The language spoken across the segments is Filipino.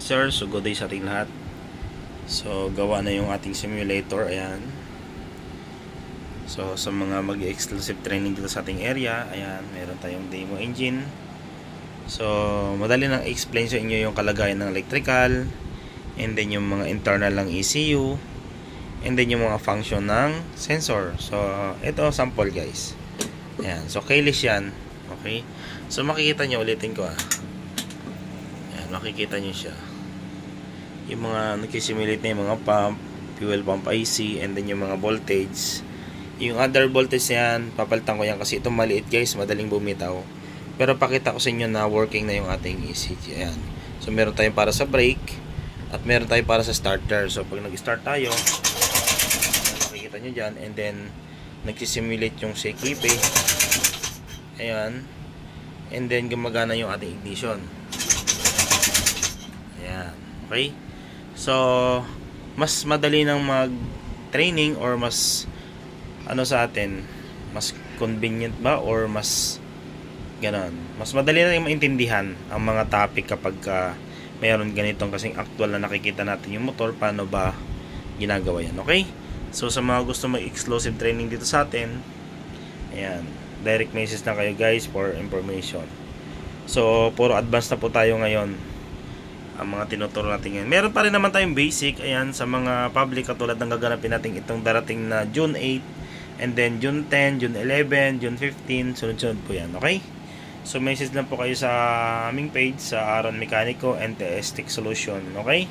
mga sir, so good day sa ating lahat. So gawa na yung ating simulator, ayan. So sa mga mag-exclusive training dito sa ating area, ayan, meron tayong demo engine. So madali nang explain sa inyo yung kalagayan ng electrical, and then yung mga internal ng ECU, and then yung mga function ng sensor. So ito sample guys. Ayan, so keyless yan. Okay, so makikita nyo, ulitin ko makikita nyo siya, yung mga nagsisimulate na yung mga pump, fuel pump IC, and then yung mga voltage. Yung under voltage yan, papalitan ko yan kasi itong maliit guys, madaling bumitaw. Pero pakita ko sa inyo na working na yung ating ECG. Ayan. So meron tayong para sa brake at meron tayong para sa starter. So pag nag-start tayo, makikita nyo dyan, and then nagsisimulate yung Sekipe. Ayan, and then gumagana yung ating ignition. Ayan, okay. So mas madali nang mag-training, or mas ano sa atin, mas convenient ba, or mas ganon, mas madali na maintindihan ang mga topic kapag mayroon ganitong kasing actual na nakikita natin yung motor, paano ba ginagawa yan. Okay, so sa mga gusto mag-exclusive training dito sa atin, ayan, direct message na kayo guys for information. So puro advanced na po tayo ngayon, ang mga tinuturo natin ngayon. Meron pa rin naman tayong basic, ayan, sa mga public, katulad ng gaganapin natin itong darating na June 8, and then June 10, June 11, June 15, sunod-sunod po yan. Okay, so message lang po kayo sa aming page sa Aaron Mecanico and TS Tech Solution. Okay,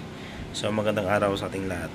so magandang araw sa ating lahat.